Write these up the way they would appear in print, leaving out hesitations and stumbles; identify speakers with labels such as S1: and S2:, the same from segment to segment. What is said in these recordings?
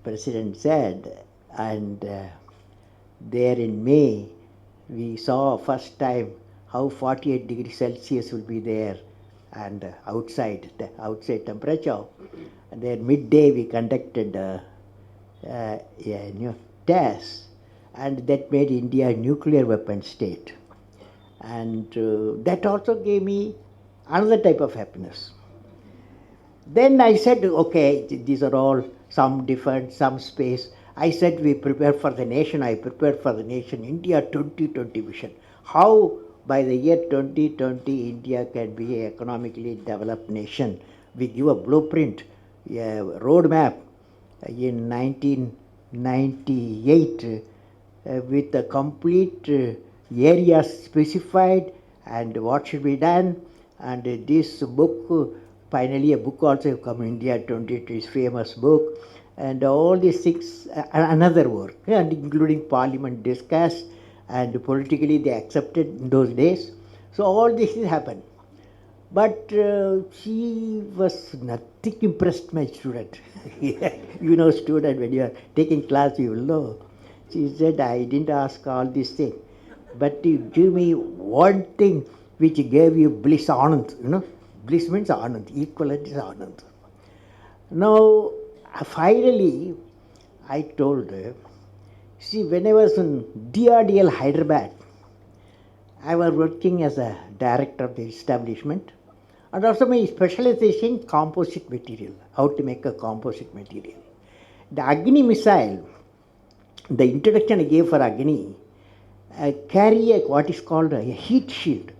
S1: President said, and there in May, we saw first time how 48 degrees Celsius will be there, and outside, the outside temperature. And then midday we conducted a new test, and that made India a nuclear weapon state. And that also gave me another type of happiness. Then I said, okay, these are all some different, some space. I said, we prepare for the nation. I prepared for the nation, India 2020 vision. How by the year 2020 India can be an economically developed nation. We give a blueprint, a roadmap in 1998 with a complete areas specified and what should be done. And this book, finally a book also have come, India 2020, is famous book. And all these things, another work, and including parliament discussed, and politically they accepted in those days. So all this happened. But she was nothing impressed, my student. You know, student, when you are taking class, you will know. She said, I didn't ask all these things, but you give me one thing which gave you bliss, anand. You know, bliss means anand, equivalent is anand. Now, finally, I told her, see, when I was in DRDL Hyderabad, I was working as a director of the establishment, and also my specialization composite material, how to make a composite material. The Agni missile, the introduction I gave for Agni, carry what is called a heat shield,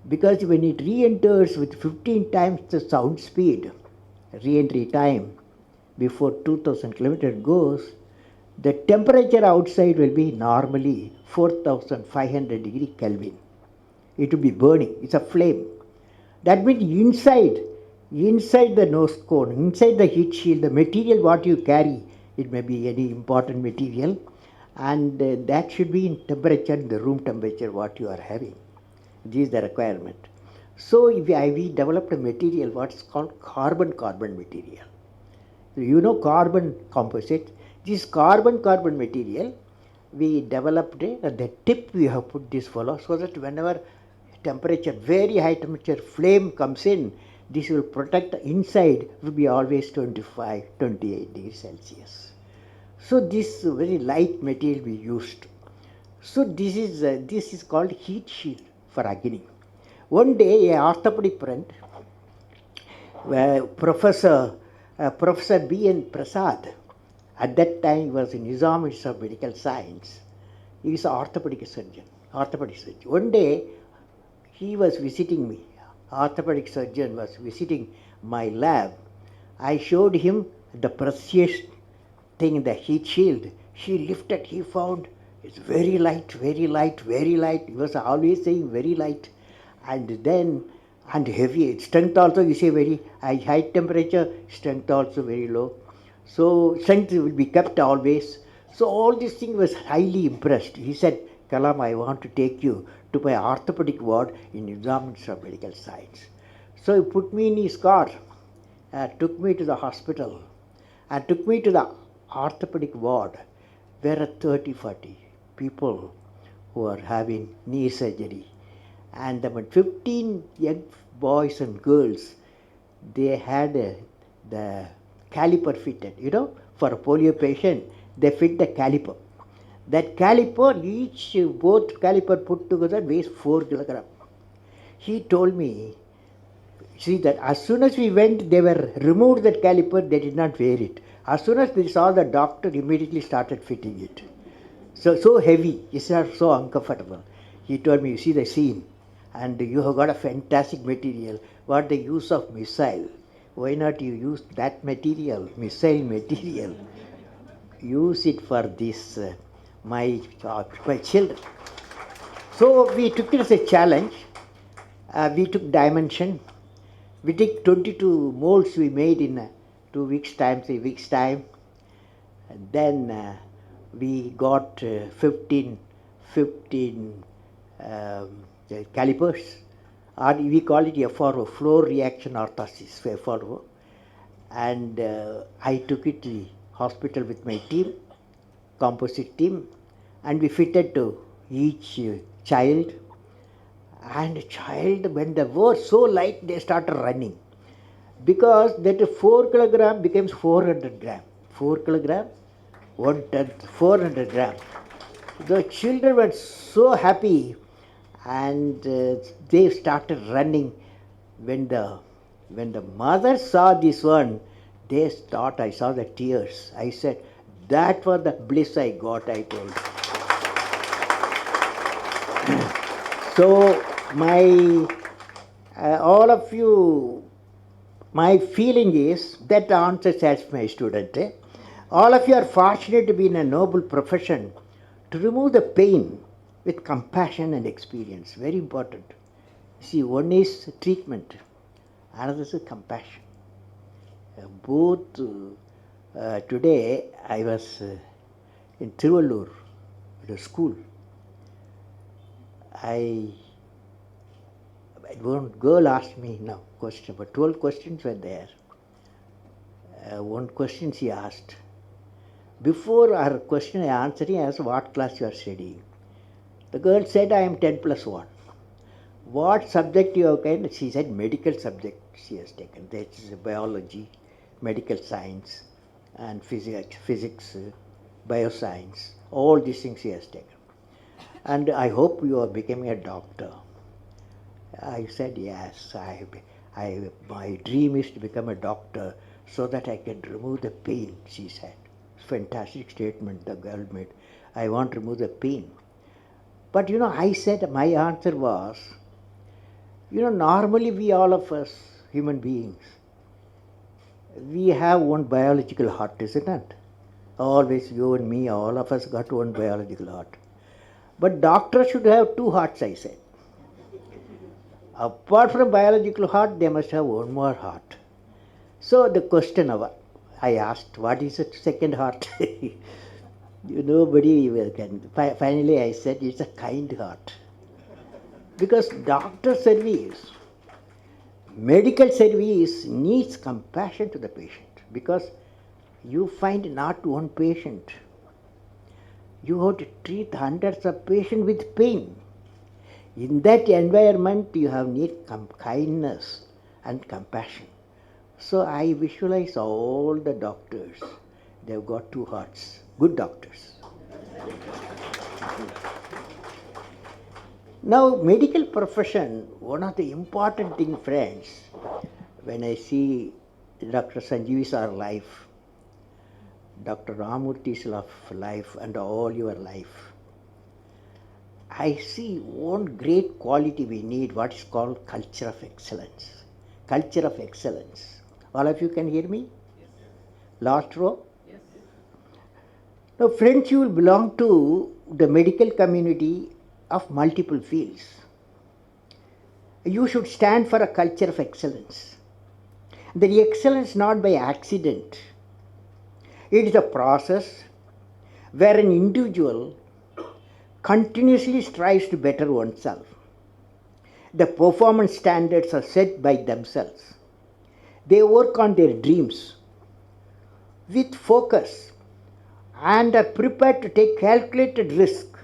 S1: because when it re-enters with 15 times the sound speed, re-entry time, before 2000 kilometers goes, the temperature outside will be normally 4500 degree Kelvin. It will be burning, it's a flame. That means inside the nose cone, inside the heat shield, the material what you carry, it may be any important material, and that should be in temperature, the room temperature what you are having. This is the requirement. So we developed a material what is called carbon-carbon material. So you know carbon composite. This carbon-carbon material, we developed at the tip we have put this fellow, so that whenever temperature, very high temperature flame comes in, this will protect the inside, will be always 25, 28 degrees Celsius. So this very light material we used. So this is called heat shield for Agni. One day, a orthopedic friend, Professor B.N. Prasad, at that time he was in Nizam Institute of Medical Science. He is an orthopedic surgeon. One day, he was visiting me. Orthopedic surgeon was visiting my lab. I showed him the precious thing, the heat shield. He lifted, he found it's very light, very light, very light. He was always saying very light. And then, and heavy. Strength also, you say very high temperature, strength also very low. So strength will be kept always. So all this thing was highly impressed. He said, Kalam, I want to take you to my orthopedic ward in Nizam Institute of Medical Science. So he put me in his car, took me to the hospital, and took me to the orthopedic ward, where 30, 40 people who are having knee surgery. And about 15 young boys and girls, they had the caliper fitted. You know, for a polio patient, they fit the caliper. That caliper, both caliper put together weighs 4 kilograms. He told me, see that as soon as we went, they were removed that caliper, they did not wear it. As soon as they saw the doctor, immediately started fitting it. So heavy, it's not so uncomfortable. He told me, you see the scene, and you have got a fantastic material. What the use of missile? Why not you use that material, missile material? Use it for this. My children. So we took it as a challenge. We took dimension. We took 22 molds we made in 2 weeks' time, 3 weeks' time. And then we got 15 calipers, or we call it FRO, floor reaction orthosis, FRO. And I took it to the hospital with my team, composite team, and we fitted to each child. And child, when they were so light, they started running. Because that 4 kilogram becomes 400 gram. 4 kilogram, 1/10, 400 gram. The children were so happy, and they started running. When the mother saw this one, they thought, I saw the tears. I said, that was the bliss I got, I told. So all of you, my feeling is that answers as my student. All of you are fortunate to be in a noble profession to remove the pain with compassion and experience. Very important. See, one is treatment, another is compassion. Both today I was in Tiruvallur at a school. One girl asked me now question, but 12 questions were there. One question she asked. Before her question I answered, I asked what class you are studying. The girl said, I am 10 plus 1. What subject you have taken? She said medical subject she has taken. That is biology, medical science, and physics, bioscience. All these things she has taken. And I hope you are becoming a doctor. I said, yes, my dream is to become a doctor so that I can remove the pain, she said. Fantastic statement the girl made. I want to remove the pain. But I said, my answer was, normally we all of us, human beings, we have one biological heart, isn't it? Always you and me, all of us got one biological heart. But doctors should have 2 hearts, I said. Apart from biological heart, they must have one more heart. So the question I asked, what is the second heart? Nobody can. Finally I said, it's a kind heart. Because doctor service, medical service needs compassion to the patient. Because you find not one patient. You have to treat hundreds of patients with pain. In that environment, you have need kindness and compassion. So I visualize all the doctors. They've got 2 hearts. Good doctors. Now, medical profession, one of the important thing, friends, when I see Dr. Sanjeevi's life, Dr. Ramurthy's life, and all your life, I see one great quality we need, what is called culture of excellence. Culture of excellence. All of you can hear me? Yes. Last row? Yes. Now, friends, you will belong to the medical community of multiple fields. You should stand for a culture of excellence. The excellence not by accident. It is a process where an individual continuously strives to better oneself. The performance standards are set by themselves. They work on their dreams with focus and are prepared to take calculated risk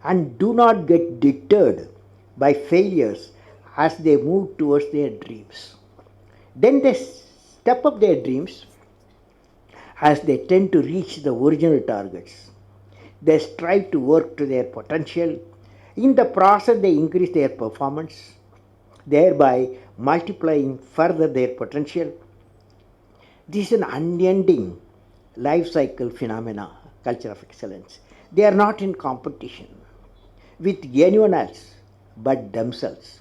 S1: and do not get deterred by failures as they move towards their dreams. Then they step up their dreams as they tend to reach the original targets. They strive to work to their potential. In the process, they increase their performance, thereby multiplying further their potential. This is an unending life cycle phenomena, culture of excellence. They are not in competition with anyone else but themselves.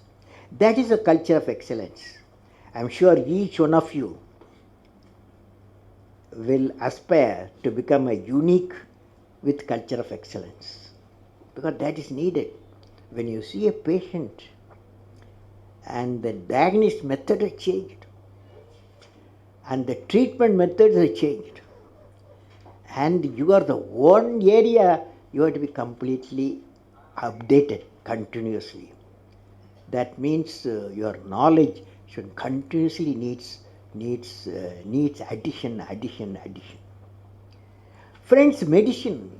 S1: That is a culture of excellence. I am sure each one of you will aspire to become a unique with culture of excellence, because that is needed. When you see a patient and the diagnosis method has changed and the treatment methods have changed, and you are the one area you have to be completely updated continuously. That means your knowledge should continuously needs addition. Friends, medicine,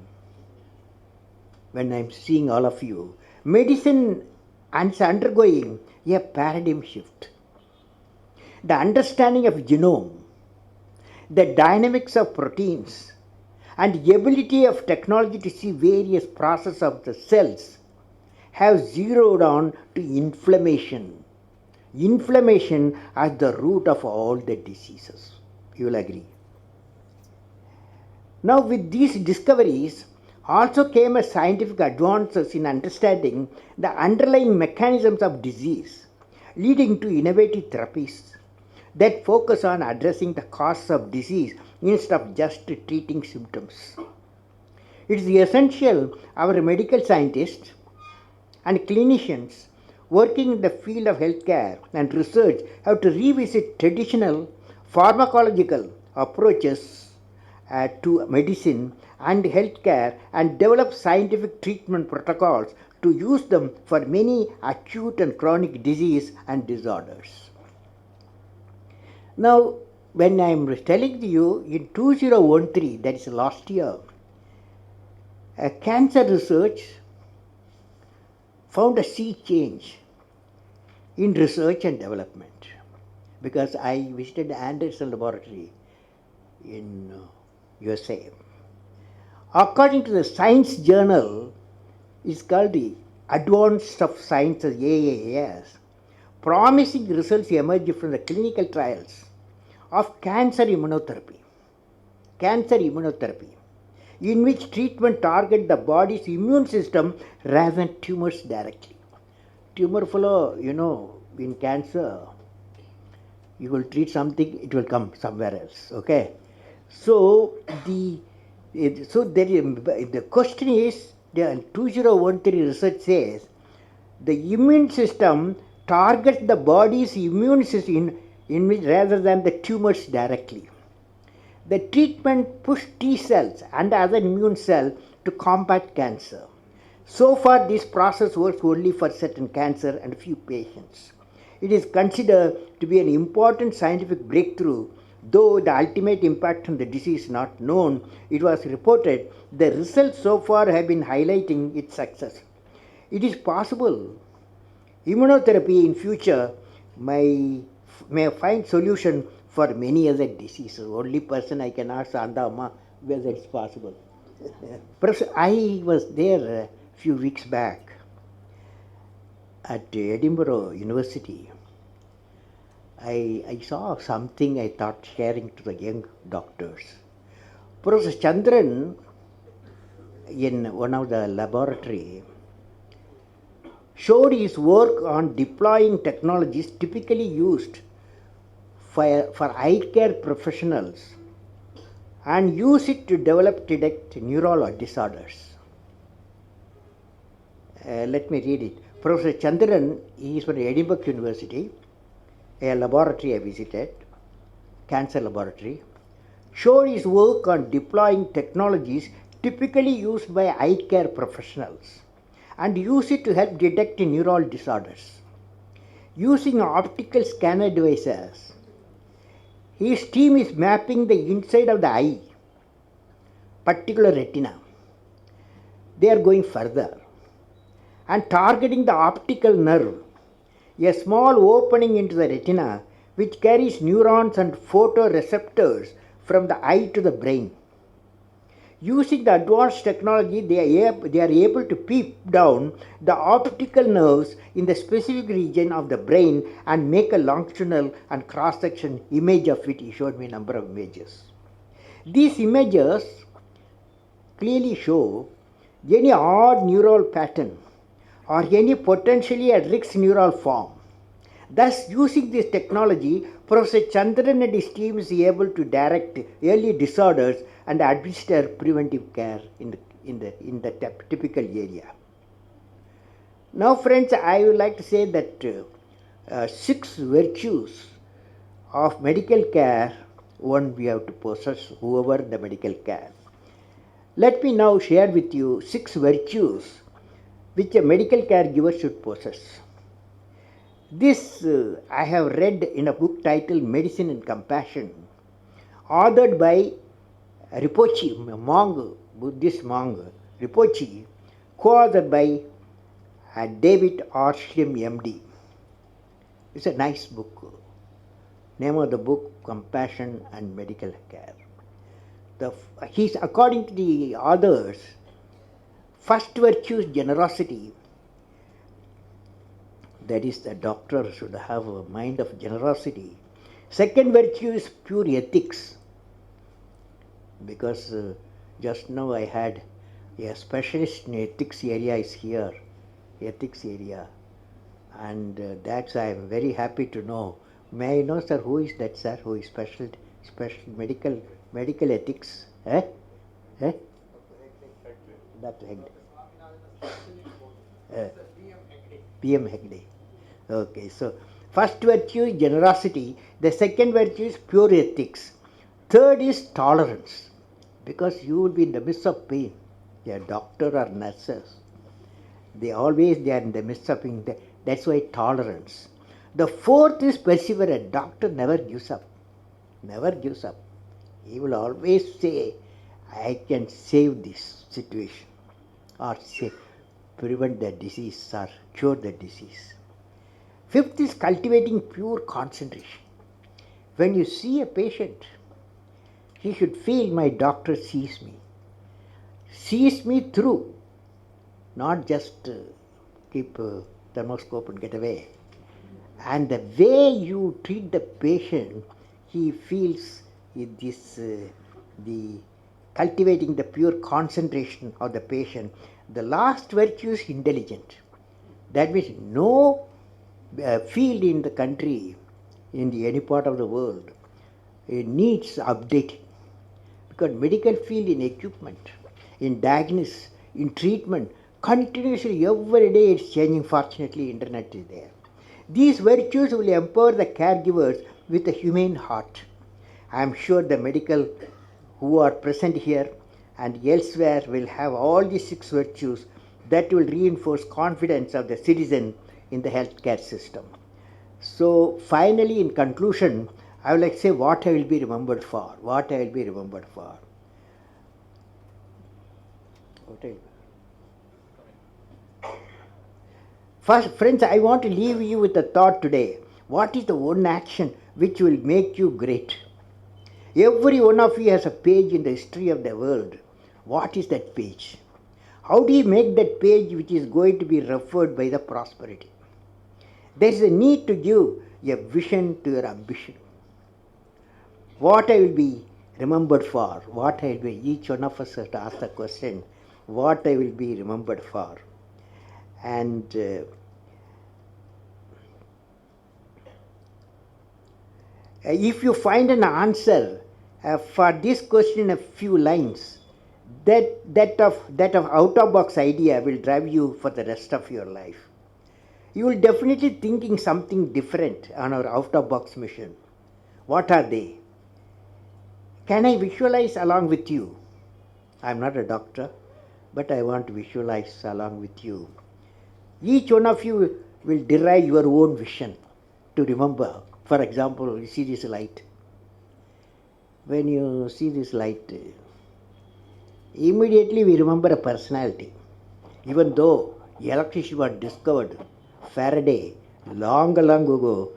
S1: when I'm seeing all of you, medicine is undergoing a paradigm shift. The understanding of genome, the dynamics of proteins, and the ability of technology to see various processes of the cells have zeroed on to inflammation. Inflammation as the root of all the diseases. You will agree. Now, with these discoveries also came a scientific advances in understanding the underlying mechanisms of disease, leading to innovative therapies that focus on addressing the cause of disease instead of just treating symptoms. It is essential our medical scientists and clinicians working in the field of healthcare and research have to revisit traditional pharmacological approaches to medicine and healthcare and develop scientific treatment protocols to use them for many acute and chronic disease and disorders. Now, when I am telling you in 2013, that is last year, cancer research found a sea change in research and development, because I visited Anderson Laboratory in USA. According to the Science Journal, it's called the Advanced of Sciences AAS, promising results emerged from the clinical trials of cancer immunotherapy, in which treatment target the body's immune system rather than tumors directly. Tumor follow, in cancer, you will treat something, it will come somewhere else. Okay, so the question is, the 2013 research says the immune system targets the body's immune system in which rather than the tumors directly. The treatment pushed T cells and other immune cells to combat cancer. So far, this process works only for certain cancer and few patients. It is considered to be an important scientific breakthrough. Though the ultimate impact on the disease is not known, it was reported the results so far have been highlighting its success. It is possible immunotherapy in future may find solution for many other diseases. Only person I can ask Andama whether it's possible. Professor, I was there a few weeks back at Edinburgh University. I saw something I thought sharing to the young doctors. Professor Chandran, in one of the laboratory, showed his work on deploying technologies typically used for eye care professionals and use it to detect neural disorders. Let me read it. Professor Chandran, he is from Edinburgh University, a laboratory I visited, cancer laboratory, showed his work on deploying technologies typically used by eye care professionals and use it to help detect neural disorders. Using optical scanner devices, his team is mapping the inside of the eye, particular retina. They are going further and targeting the optical nerve, a small opening into the retina which carries neurons and photoreceptors from the eye to the brain. Using the advanced technology, they are able to peep down the optical nerves in the specific region of the brain and make a longitudinal and cross-section image of it. He showed me a number of images. These images clearly show any odd neural pattern or any potentially at risk neural form. Thus, using this technology, Professor Chandran and his team is able to direct early disorders and administer preventive care in the typical area. Now, friends, I would like to say that 6 virtues of medical care, one we have to possess, whoever the medical care. Let me now share with you 6 virtues which a medical caregiver should possess. This I have read in a book titled Medicine and Compassion, authored by Rinpoche, monk, Buddhist monk, Rinpoche, co-authored by David R. Schlim, MD. It's a nice book. Name of the book, Compassion and Medical Care. He's, according to the authors, first virtue is generosity. That is, the doctor should have a mind of generosity. Second virtue is pure ethics. Because just now I had a specialist in ethics area is here, ethics area. And that's I am very happy to know. May I know, sir, who is that, sir, who is special medical ethics? Dr. Hegde. PM Hegde. Okay, so first virtue is generosity. The second virtue is pure ethics. Third is tolerance, because you will be in the midst of pain. A doctor or nurses, they are in the midst of pain. That's why tolerance. The fourth is perseverance. Doctor never gives up. Never gives up. He will always say, I can save this situation, or say, prevent the disease or cure the disease. Fifth is cultivating pure concentration. When you see a patient, he should feel my doctor sees me through, not just keep thermoscope and get away. And the way you treat the patient, he feels this, the cultivating the pure concentration of the patient. The last virtue is intelligent. That means no field in the country, in any part of the world, it needs updating. Because medical field in equipment, in diagnosis, in treatment, continuously every day it's changing. Fortunately, internet is there. These virtues will empower the caregivers with a humane heart. I am sure the medical who are present here and elsewhere will have all these 6 virtues that will reinforce confidence of the citizen in the healthcare system. So finally, in conclusion, I would like to say what I will be remembered for. What I will be remembered for. First, friends, I want to leave you with a thought today. What is the one action which will make you great? Every one of you has a page in the history of the world. What is that page? How do you make that page which is going to be referred by the prosperity? There is a need to give a vision to your ambition. What I will be remembered for, what I will be, each one of us has to ask the question, what I will be remembered for. And if you find an answer for this question in a few lines, that of out-of-box idea will drive you for the rest of your life. You will definitely thinking something different on our out-of-box mission. What are they? Can I visualize along with you? I am not a doctor, but I want to visualize along with you. Each one of you will derive your own vision to remember. For example, you see this light. When you see this light, immediately we remember a personality. Even though electricity was discovered, Faraday, long ago,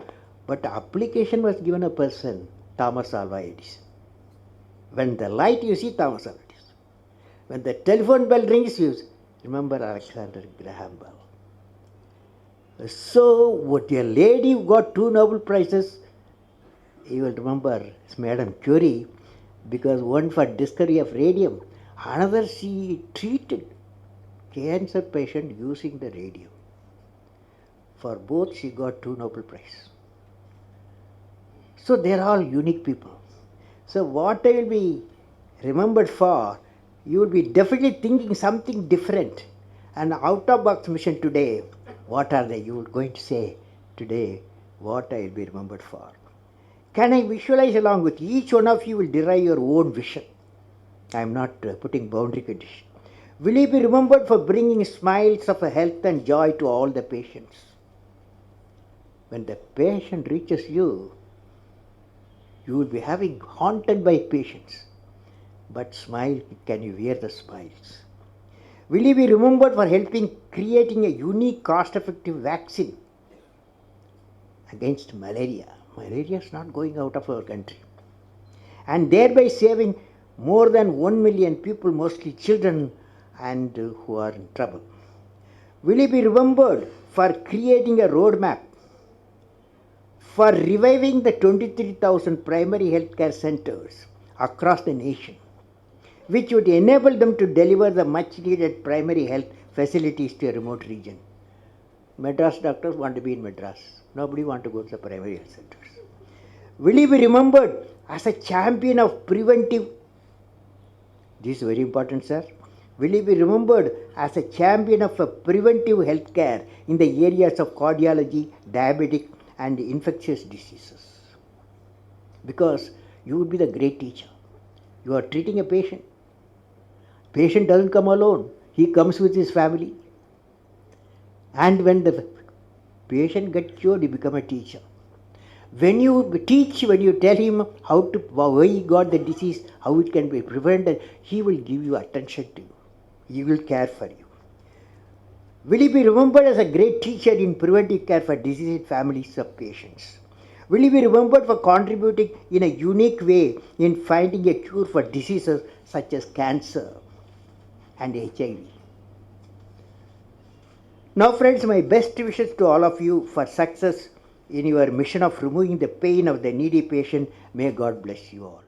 S1: but application was given a person, Thomas Alva Edison. When the light you see Thomas Alva Edison. When the telephone bell rings, you remember Alexander Graham Bell. So, what a lady who got 2 Nobel Prizes, you will remember Madame Curie, because one for discovery of radium, another she treated cancer patient using the radium. For both she got 2 Nobel Prizes. So they are all unique people. So what I will be remembered for, you will be definitely thinking something different. And out-of-box mission today, what are they? You are going to say today what I will be remembered for. Can I visualize along with each one of you will derive your own vision? I am not putting boundary condition. Will you be remembered for bringing smiles of health and joy to all the patients? When the patient reaches you, you will be having haunted by patients. but smile, can you wear the smiles? Will you be remembered for helping creating a unique cost-effective vaccine against malaria? Malaria is not going out of our country. And thereby saving more than 1 million people, mostly children, and who are in trouble. Will you be remembered for creating a roadmap for reviving the 23,000 primary healthcare centers across the nation, which would enable them to deliver the much needed primary health facilities to a remote region? Madras doctors want to be in Madras. Nobody want to go to the primary health centers. Will you be remembered as a champion of preventive? This is very important, sir. Will you be remembered as a champion of a preventive health care in the areas of cardiology, diabetic, and infectious diseases? Because you would be the great teacher. You are treating a patient. Patient doesn't come alone. He comes with his family. And when the patient gets cured, you become a teacher. When you teach, when you tell him why he got the disease, how it can be prevented, he will give you attention to you. He will care for you. Will you be remembered as a great teacher in preventive care for diseased families of patients? Will you be remembered for contributing in a unique way in finding a cure for diseases such as cancer and HIV? Now friends, my best wishes to all of you for success in your mission of removing the pain of the needy patient. May God bless you all.